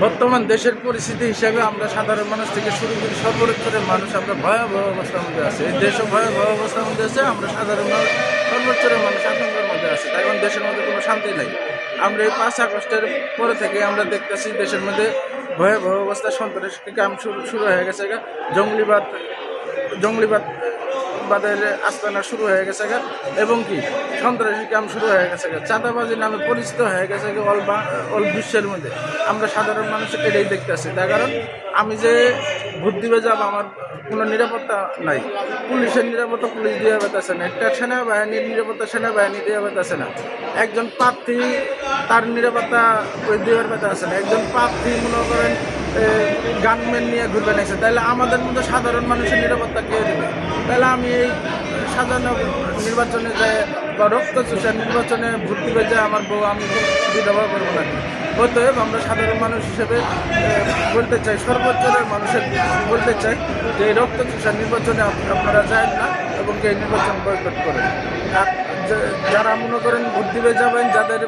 বর্তমান দেশের পরিস্থিতি হিসাবে আমরা সাধারণ মানুষ থেকে শুরু করে সর্বোচ্চের মানুষ আমরা ভয়াবহ অবস্থার মধ্যে আছে। এই দেশও ভয়াবহ অবস্থার মধ্যে আছে, আমরা সাধারণ মানুষ সর্বোচ্চের মানুষ আতঙ্কের মধ্যে আছে। এখন দেশের মধ্যে কোনো শান্তি নাই। আমরা এই ৫ আগস্টের পরে থেকে আমরা দেখতেছি দেশের মধ্যে ভয়াবহ অবস্থা, সন্ত্রাসী কাম শুরু হয়ে গেছে, জঙ্গলিবাদ বাদের আস্তানা শুরু হয়ে গেছে এবং কি সন্ত্রাসী কাম শুরু হয়ে গেছে, চাঁদাবাজি নামে পরিচিত হয়ে গেছে অল বিশ্বের মধ্যে। আমরা সাধারণ মানুষ এটাই দেখতেছি। তার কারণ আমি যে ভোট দিবে যাব, আমার কোনো নিরাপত্তা নাই। পুলিশের নিরাপত্তা পুলিশ দেওয়া পেতেছে না, একটা সেনাবাহিনীর নিরাপত্তা সেনাবাহিনী দেওয়া পেতেছে না, একজন প্রার্থী তার নিরাপত্তা ওই দেওয়ার পেতে আছে না, একজন প্রার্থী মনে করেন গানম্যান নিয়ে ঘুরবে নিয়েছে। তাহলে আমাদের মধ্যে সাধারণ মানুষের নিরাপত্তা কে দেবে? তাহলে আমি এই সাধারণ নির্বাচনে যায় বা রক্তচোষা নির্বাচনে ভোট দিবে যায় আমার বউ আমি বিধবা করবো না। অতএব আমরা সাধারণ মানুষ হিসেবে বলতে চাই, সর্বোচ্চের মানুষের বলতে চাই যে এই রক্তচোষা নির্বাচনে আপনারা যায় না এবং এই নির্বাচন বয়কট করেন। আর যারা মনে করেন ভোট দিবে যাবেন, যাদের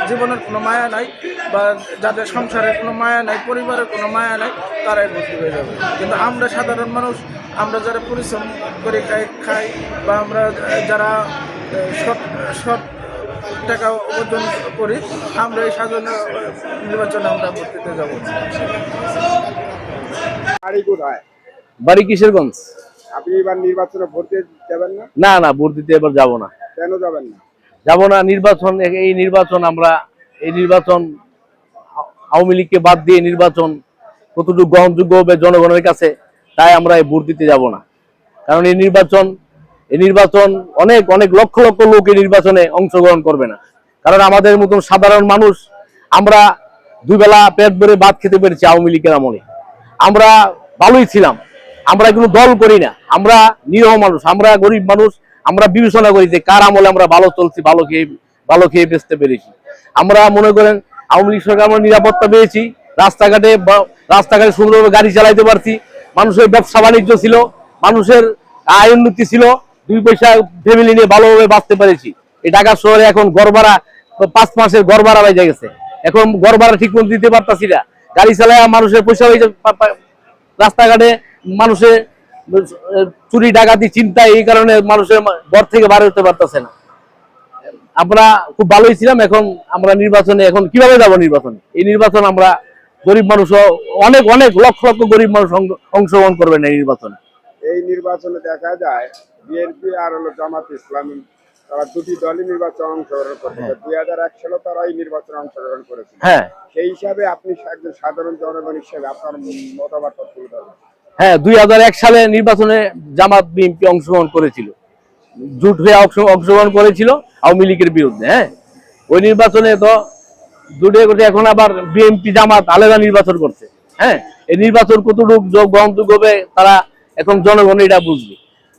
জীবনের কোনো মায়া নাই বা যাদের সংসারের কোনো মায়া নাই, পরিবারের কোনো মায়া নাই, তারাই ভোট দিবে যাবে। কিন্তু আমরা সাধারণ মানুষ, আমরা যারা পরিশ্রম করে খাই বা আমরা যারা সৎ টাকা উপার্জন করি, আমরা এই সাধারণ নির্বাচনে আমরা ভোট দিতে যাব। বাড়ি কোথায়? বাড়ি কিশোরগঞ্জ। আপনি এবার নির্বাচনে ভোট দিতে যাবেন না? না না, ভোট দিতে এবার যাব না। কেন যাবেন না? যাব না, নির্বাচন এই নির্বাচন আওয়ামী লীগকে বাদ দিয়ে নির্বাচন কতটুকু গ্রহণযোগ্য হবে জনগণের কাছে, তাই আমরা এই ভোট দিতে যাব না। কারণ এই নির্বাচন অনেক অনেক লক্ষ লক্ষ লোক এই নির্বাচনে অংশগ্রহণ করবে না। কারণ আমাদের মতন সাধারণ মানুষ, আমরা দুই বেলা পেট ভরে ভাত খেতে পেরেছি আওয়ামী লীগের আমলে। আমরা ভালোই ছিলাম, আমরা কোনো দল করি না, আমরা নিরহ মানুষ, আমরা গরিব মানুষ। আমরা বিবেচনা করি যে কার আমলে আমরা ভালো চলছি, ভালো খেয়ে বেচতে পেরেছি। আমরা মনে করেন আওয়ামী লীগ সরকার আমরা নিরাপত্তা পেয়েছি, রাস্তাঘাটে সুন্দরভাবে গাড়ি চালাইতে পারছি, মানুষের ব্যবসা বাণিজ্য ছিল, মানুষের আয় উন্নতি ছিল, 2 পয়সা ফ্যামিলি নিয়ে ভালোভাবে বাঁচতে পেরেছি। এই ঢাকা শহরে এখন ঘর ভাড়া 5 মাসের ঘর ভাড়া বেজে গেছে, এখন ঘর ভাড়া ঠিক মতো দিতে পারতাছি না। গাড়ি চালায় মানুষের পয়সা হয়েছে, রাস্তাঘাটে মানুষের চুরি ডাকাতি চিন্তা, এই কারণে মানুষের ঘর থেকে বার হতে পারতেছে না। আমরা খুব ভালোই ছিলাম, এখন আমরা নির্বাচনে এখন কিভাবে যাব নির্বাচনে? এই নির্বাচন আমরা গরিব মানুষ, অনেক অনেক লক্ষ লক্ষ গরিব মানুষ অংশগ্রহণ করবেন এই নির্বাচনে। এই নির্বাচনে দেখা যায় বিএনপি আর জামাত ইসলামী, তারা দুটি দলই নির্বাচনে অংশগ্রহণ করছে। 2001 সালে তারা এই নির্বাচনে অংশগ্রহণ করেছিল। হ্যাঁ, সেই হিসাবে আপনি একজন সাধারণ জনগণ হিসেবে আপনার মতামত তুলে ধরবেন। হ্যাঁ, 2001 সালে নির্বাচনে জামাত বিএনপি অংশগ্রহণ করেছিল, জোট হয়ে অংশগ্রহণ করেছিল আওয়ামী লীগের বিরুদ্ধে। হ্যাঁ, ওই নির্বাচনে তো জোটে করতে, এখন আবার বিএনপি জামাত আলাদা নির্বাচন করছে। হ্যাঁ, এই নির্বাচন কতটুকু গ্রহণযোগ্য হবে তারা এখন জনগণ এটা বুঝবে।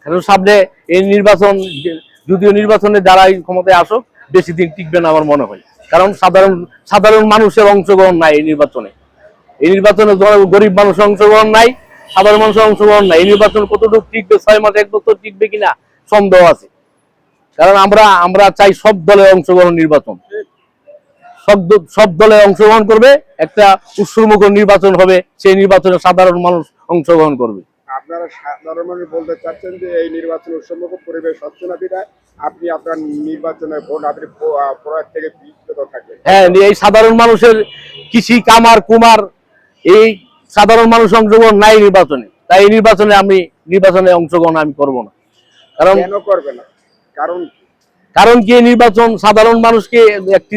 কারণ সামনে এই নির্বাচন, যদিও নির্বাচনে যারা ক্ষমতায় আসুক বেশি দিন টিকবে না আমার মনে হয়। কারণ সাধারণ মানুষের অংশগ্রহণ নাই এই নির্বাচনে। এই নির্বাচনে গরিব মানুষের অংশগ্রহণ নাই, সাধারণ মানুষের অংশগ্রহণ নাই। এই নির্বাচন কতটুকু টিকবে, 6 মাস 1 বছর টিকবে কিনা সন্দেহ আছে। কারণ আমরা চাই সব দলের অংশগ্রহণ, নির্বাচন সব দলে অংশগ্রহণ করবে, একটা উৎসবমুখর নির্বাচন হবে, সেই নির্বাচনে সাধারণ মানুষ অংশগ্রহণ করবে। আপনারা সাধারণ মানুষ বলতে চাচ্ছেন যে এই নির্বাচন উৎসবমুখর পরিবেশ হচ্ছে না বিধায় আপনি আপনার নির্বাচনের ভোট আপনি প্রয়োগ থেকে বিরত থাকবেন। হ্যাঁ, এই সাধারণ মানুষের কৃষি কামার কুমার, এই সাধারণ মানুষ অংশগ্রহণ নাই নির্বাচনে, তাই এই নির্বাচনে অংশগ্রহণ আমি করব না। কারণ কেন করবে না? কারণ কি, নির্বাচন সাধারণ মানুষকে একটি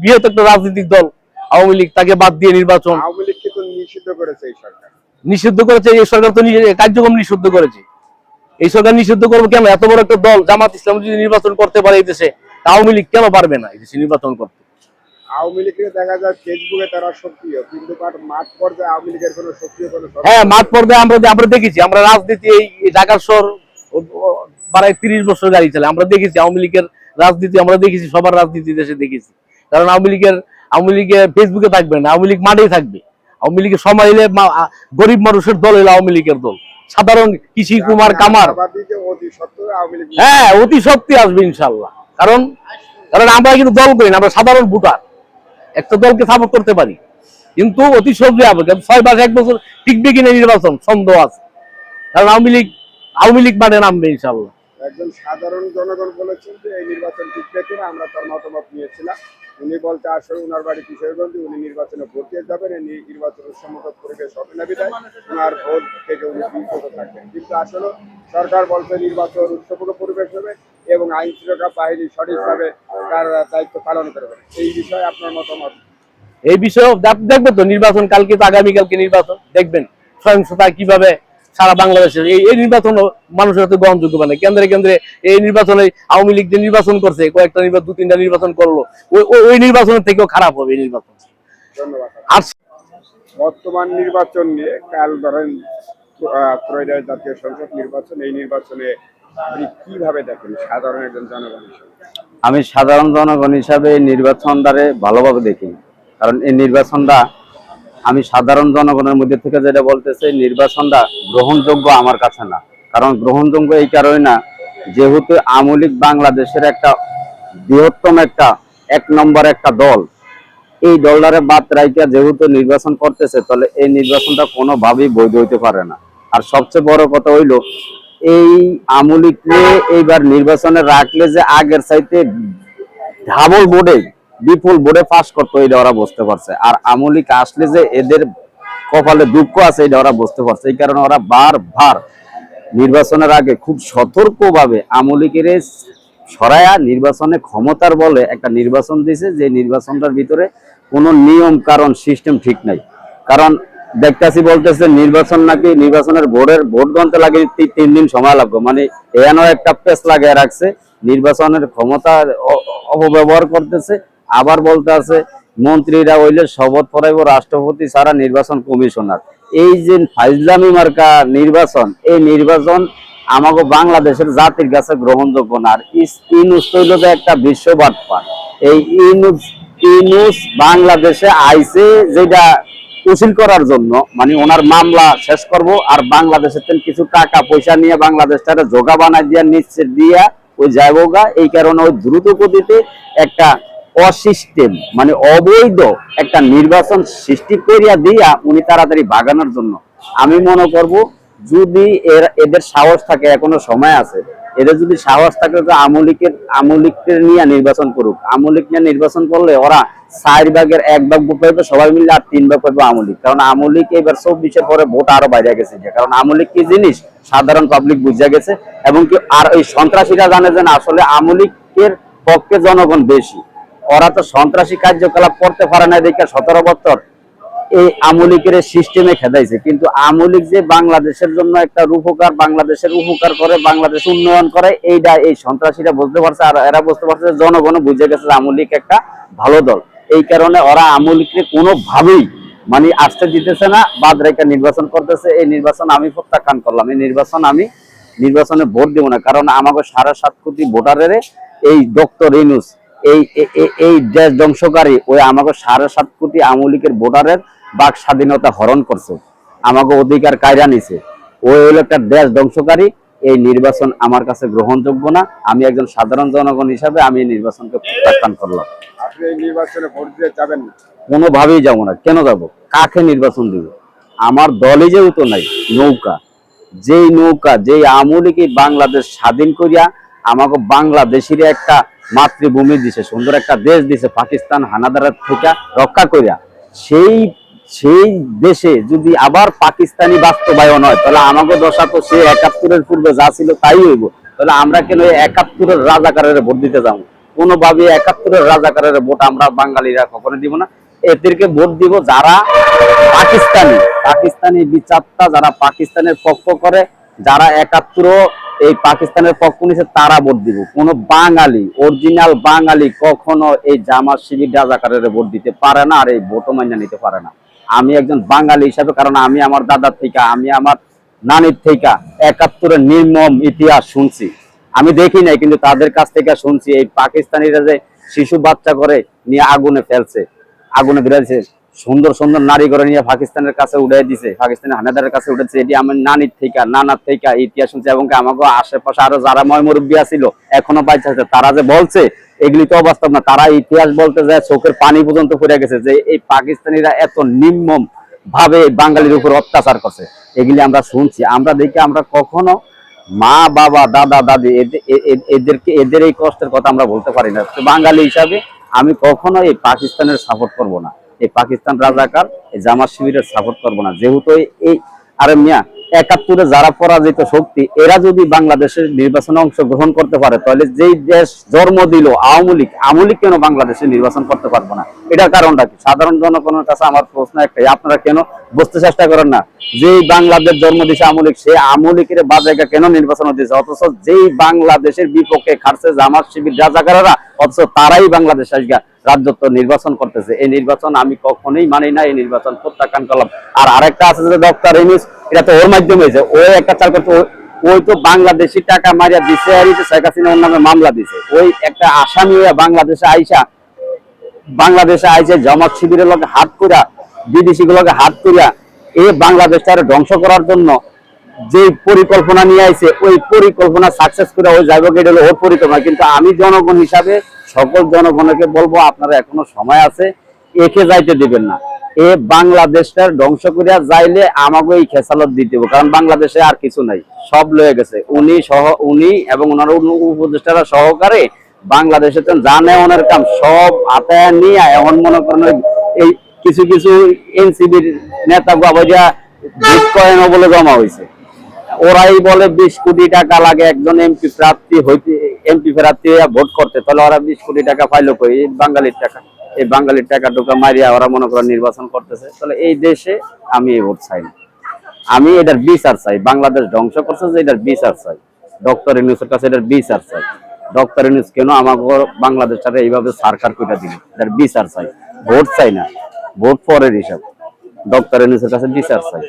বৃহৎ একটা রাজনৈতিক দল আওয়ামী লীগ, তাকে বাদ দিয়ে নির্বাচন। আওয়ামী লীগ কিন্তু নিষিদ্ধ করেছে এই সরকার। নিষিদ্ধ করেছে এই সরকার, তো কার্যক্রম নিষিদ্ধ করেছে। এই সরকার নিষিদ্ধ করবে কেন? এত বড় একটা দল জামাত ইসলাম যদি নির্বাচন করতে পারে এই দেশে, আওয়ামী লীগ কেন পারবে না এই দেশে নির্বাচন করতে? আওয়ামী লীগের দেখা যায় ফেসবুকে তারা সক্রিয়, কিন্তু মাঠ পর্যায়ে আওয়ামী লীগের কোনো সক্রিয় কোনো। হ্যাঁ, মাঠ পর্যায়ে আমরা দেখেছি, আমরা রাজনীতি এই ঢাকা শহর প্রায় 30 বছর গাড়ি চলে, আমরা দেখেছি আওয়ামী লীগের রাজনীতি, আমরা দেখেছি সবার রাজনীতি দেশে দেখেছি। কারণ আওয়ামী লীগের ফেসবুকে থাকবে না, আওয়ামী লীগ মাঠেই থাকবে। আওয়ামী লীগের সময় এলে গরিব মানুষের দল এলো আওয়ামী লীগের দল, সাধারণ কৃষি কুমার কামার। হ্যাঁ, অতি সত্যি আসবে ইনশাল্লাহ। কারণ আমরা কিন্তু দল করি না, আমরা সাধারণ ভোটার, একটা দলকে সাপোর্ট করতে পারি। কিন্তু অতি সহজে হবে, 6 মাস 1 বছর টিকবে কিনা নির্বাচন সন্দেহ আছে, কারণ আওয়ামী লীগ মানে নামবে ইনশাল্লাহ। একজন সাধারণ জনগণ বলেছেন যে এই নির্বাচন টিকবে কিনা, আমরা তার মতামত নিয়েছিলাম। উনি বলতে আসলে ওনার বাড়ি কিশোরগঞ্জে, উনি নির্বাচনে ভোট দিয়ে যাবেন, এই নির্বাচনের সম্মত পরিবেশ হবে না বিধায় ওনার ভোট থেকে উনি বিরত থাকবেন। কিন্তু আসলে সরকার বলছে নির্বাচন উৎসবমুখর পরিবেশ হবে এবং আইন শৃঙ্খলা বাহিনী সঠিকভাবে তার দায়িত্ব পালন করবে। এই বিষয়ে আপনার মতামত? এই বিষয়ে দেখবেন তো নির্বাচন কালকে তো আগামীকালকে নির্বাচন, দেখবেন সহিংসতা কিভাবে সারা বাংলাদেশের এই নির্বাচন মানুষের হাতে গ্রহণযোগ্য মানে কেন্দ্রে কেন্দ্রে এই নির্বাচনে আওয়ামী লীগ যে নির্বাচন করছে, কয়েকটা নির্বাচন 2-3টা নির্বাচন করলো, ওই নির্বাচনের থেকেও খারাপ হবে এই নির্বাচন। ধন্যবাদ। আর বর্তমান নির্বাচন নিয়ে কাল ধরেন ত্রয়োদশ জাতীয় সংসদ নির্বাচন, এই নির্বাচনে আপনি কিভাবে দেখেন সাধারণ একজন জনগণ হিসেবে? আমি সাধারণ জনগণ হিসাবে এই নির্বাচনটারে ভালোভাবে দেখি, কারণ এই নির্বাচনটা আমি সাধারণ জনগণের মধ্যে থেকে যেটা বলতেছে, নির্বাচনটা গ্রহণযোগ্য আমার কাছে না। কারণ গ্রহণযোগ্য এই কারণে না, যেহেতু আওয়ামী লীগ বাংলাদেশের একটা বৃহত্তম একটা 1 নম্বর একটা দল, এই দলটারে বাদ রাইখা যেহেতু নির্বাচন করতেছে, তাহলে এই নির্বাচনটা কোনোভাবেই বৈধ হইতে পারে না। আর সবচেয়ে বড় কথা হইলো, এই আওয়ামী লীগকে এইবার নির্বাচনে রাখলে যে আগের চাইতে ডাবল ভোটে বিপুল ভোটে পাস করতো, এটা ওরা বুঝতে পারছে। আর আওয়ামী লীগ আসলে যে এদের কপালে দুঃখ আছে, এটা ওরা বুঝতে পারছে। এই কারণে ওরা বারবার নির্বাচনের আগে খুব সতর্কভাবে আওয়ামী লীগের সরায়া নির্বাচনে ক্ষমতার বলে একটা নির্বাচন দিয়েছে, যে নির্বাচনটার ভিতরে কোনো নিয়ম কারণ সিস্টেম ঠিক নাই। কারণ দেখতেছি বলতেছে নির্বাচন নাকি নির্বাচনের ভোট গণতে লাগে 3 দিন সময় লাগবে, মানে এখানেও একটা পেস লাগিয়ে রাখছে, নির্বাচনের ক্ষমতার অপব্যবহার করতেছে। আবার বলতে আছে মন্ত্রীরা হইলে শপথ পড়াইব রাষ্ট্রপতি ছাড়া নির্বাচন কমিশনার। এই যে ফাইজলামি মার্কা নির্বাচন, এই নির্বাচন আমাকে বাংলাদেশের জাতির কাছে গ্রহণযোগ্য না। আর ইনুস হইল যে একটা বিশ্ববার্তা, এই ইনুস বাংলাদেশে আইছে যেটা উচিল করার জন্য, মানে ওনার মামলা শেষ করব আর বাংলাদেশের কিছু টাকা পয়সা নিয়ে বাংলাদেশটারে জোগা বানাই দিয়া নিচ্ছে দিয়া ওই যাইবগা। এই কারণে ওই দ্রুত গতিতে একটা অসিস্টেম মানে অবৈধ একটা নির্বাচন সৃষ্টি করিয়া দিয়া উনি তাড়াতাড়ি ভাগানোর জন্য। আমি মনে করব যদি এদের সাহস থাকে, এখনো সময় আছে, এদের যদি সাহস থাকে যে আওয়ামী লীগকে নিয়ে নির্বাচন করুক। আওয়ামী লীগ নিয়ে নির্বাচন করলে ওরা 4 ভাগের 1 ভাগ ভোট পাইবে সবাই মিলে, আর 3 ভাগ পাইবে আওয়ামী লীগ। কারণ আওয়ামী লীগ এবার 24-এর পরে ভোট আরো বাইরে গেছে, কারণ আওয়ামী লীগ কি জিনিস সাধারণ পাবলিক বুঝে গেছে। এবং কি আর ওই সন্ত্রাসীরা জানে যে আসলে আওয়ামী লীগের পক্ষে জনগণ বেশি, ওরা তো সন্ত্রাসী কার্যকলাপ করতে পারে না দেখে 17 বছর এই আওয়ামী লীগের সিস্টেমে খেদাইছে। কিন্তু আওয়ামী লীগ যে বাংলাদেশের জন্য একটা রূপকার, বাংলাদেশের উপকার করে, বাংলাদেশ উন্নয়ন করে, এইটা এই সন্ত্রাসীরা বুঝতে পারছে। আর এরা বুঝতে পারছে জনগণ বুঝে গেছে যে আওয়ামী লীগ একটা ভালো দল। এই কারণে ওরা আওয়ামী লীগকে কোনোভাবেই মানে আসতে দিতেছে না, বাদ রেখে নির্বাচন করতেছে। এই নির্বাচন আমি প্রত্যাখ্যান করলাম, এই নির্বাচনে ভোট দেব না। কারণ আমাকে 7.5 কোটি ভোটারের এই ডক্টর ইউনূস এই দেশ ধ্বংসকারী ওই আমাকে 7.5 কোটি আওয়ামী লীগের ভোটারের বাক স্বাধীনতা হরণ করছে, আমাকে অধিকার কায়রা নিছে। ওই হলো একটা দেশ ধ্বংসকারী। এই নির্বাচন আমার কাছে গ্রহণযোগ্য না। আমি একজন সাধারণ জনগণ হিসাবে আমি এই নির্বাচনকে প্রত্যাখ্যান করলাম। আপনি এই নির্বাচনে ভোট দিতে যাবেন না? কোনোভাবেই যাবো না। কেন যাব? কাকে নির্বাচন দিব? আমার দলই যেহেতু নাই, নৌকা যেই আওয়ামী লীগ বাংলাদেশ স্বাধীন করিয়া আমাকে বাংলাদেশের একটা মাতৃভূমি দিছে, সুন্দর একটা দেশ দিছে, পাকিস্তান হানাদারের থেকে রক্ষা করিয়া, সেই দেশে যদি আবার পাকিস্তানি বাস্তবায়ন হয়, তাহলে আমাকে দশা তো সে 71-এর পূর্বে যা ছিল তাই হইব। তাহলে আমরা কেন 71-এর রাজাকারের ভোট দিতে যাবো? কোনোভাবে 71-এর রাজাকারের ভোট আমরা বাঙালিরা কখনো দিব না। এদেরকে ভোট দিব যারা পাকিস্তানি বিচারটা, যারা পাকিস্তানের পক্ষ করে, যারা 71 এই পাকিস্তানের পক্ষ নিছে, তারা ভোট দিব। কোন বাঙালি, অরিজিনাল বাঙালি কখনো এই জামাত শিবির রাজাকারের ভোট দিতে পারে না, আর এই ভোটও মাইনা নিতে পারে না। আমি একজন বাঙালি হিসাবে, কারণ আমি আমার দাদার থেকে, আমি আমার নানির থেকে 71-এর নির্মম ইতিহাস শুনছি। আমি দেখি নাই, কিন্তু তাদের কাছ থেকে শুনছি এই পাকিস্তানিরা যে শিশু বাচ্চা করে নিয়ে আগুনে ফেলছে, আগুনে ধরেছে, সুন্দর সুন্দর নারী করে নিয়ে পাকিস্তানের কাছে উড়াই দিছে, পাকিস্তানের হানাদারের কাছে উঠেছে। এটি আমার নানির থেকে, নানার থেকে ইতিহাস শুনছে। এবং আমাকে আশেপাশে আরো যারা ময়মুরব্বী ছিল এখনো বাইচে আছে, তারা যে বলছে এগুলি তো অবাস্তব না। তারা ইতিহাস বলতে যায় চোখের পানি পর্যন্ত পড়ে গেছে যে এই পাকিস্তানিরা এত নির্মম ভাবে বাঙালির উপর অত্যাচার করছে। এগুলি আমরা শুনছি, আমরা দেখি, আমরা কখনো মা বাবা দাদা দাদি এদের এই কষ্টের কথা আমরা বলতে পারি না। তো বাঙালি হিসাবে আমি কখনো এই পাকিস্তানের সাপোর্ট করব না, এই পাকিস্তান রাজাকার এই জামাত শিবিরের সাপোর্ট করব না। যেহেতু এই আরে মিয়া ৭১-এ যারা পরাজিত শক্তি, এরা যদি বাংলাদেশের নির্বাচনে অংশগ্রহণ করতে পারে, তাহলে যেই দেশ জন্ম দিল আওয়ামী লীগ কেন বাংলাদেশে নির্বাচন করতে পারবো না? এটার কারণটা কি? সাধারণ জনগণের কাছে আমার প্রশ্ন একটাই, আপনারা কেন বুঝতে চেষ্টা করেন না? যেই বাংলাদেশ জন্ম দিয়েছে আওয়ামী লীগ, সেই আওয়ামী লীগের বাজায়গা কেন নির্বাচন দিয়েছে? অথচ যেই বাংলাদেশের বিপক্ষে খাটছে জামাত শিবির রাজাকারেরা, অথচ তারাই বাংলাদেশ আজকে রাজ্যত্ব নির্বাচন করতেছে। এই নির্বাচন আমি কখনোই মানি না, এই নির্বাচন প্রত্যাখ্যান করলাম। আর আরেকটা আছে যে ডক্টর ইউনূস, এটা তো ওর মাধ্যমে হয়েছে, ওই একটা চাল করতে, ওই তো বাংলাদেশি টাকা মারিয়া দিছে আর শেখ হাসিনা ওর নামে মামলা দিছে। ওই একটা আসামি হয়ে বাংলাদেশে আইসা জামাত শিবিরের লোকে হাত করিয়া, বিদেশি গুলোকে হাত করিয়া এই বাংলাদেশটারে ধ্বংস করার জন্য যে পরিকল্পনা নিয়ে আইছে, ওই পরিকল্পনা সাকসেস করে ওই যাইব, এটা হলো ওর পরিকল্পনা। কিন্তু আমি জনগণ হিসাবে সকল জনগণকে বলবো, আপনারা এখনো সময় আছে, একে যাইতে দিবেন না। এ বাংলাদেশটার ধ্বংস করিয়া যাইলে আমাকে এই খেসালত দিতে হবে, কারণ বাংলাদেশে আর কিছু নাই, সব লয়ে গেছে। উনি এবং ওনার উপদেষ্টারা সহকারে বাংলাদেশে জানে ওনার কাম সব হাতে নিয়ে এখন মনে করেন এই কিছু কিছু এনসিবির নেতা বাবাজা বিটকয়েন বলে জমা হয়েছে। ওরাই বলে 20 কোটি টাকা লাগে একজন এমপি প্রার্থী ভোট করতে, তাহলে ওরা 20 কোটি টাকা পাইলো কই? এই বাঙালির টাকা ঢোকা মারিয়া ওরা মনে করেন নির্বাচন করতেছে। তাহলে এই দেশে আমি এই ভোট চাই না, আমি এটার বিচার চাই। বাংলাদেশ ধ্বংস করছে যে এটার বিচার চাই, ডক্টর ইউনূসের কাছে এটার বিচার চাই। ডক্টর ইউনূস কেন আমাকে বাংলাদেশটারে এইভাবে সরকার কইটা দিল, এটার বিচার চাই। ভোট চাই না, ভোট পরের হিসাব, ডক্টর ইউনূসের কাছে বিচার চাই।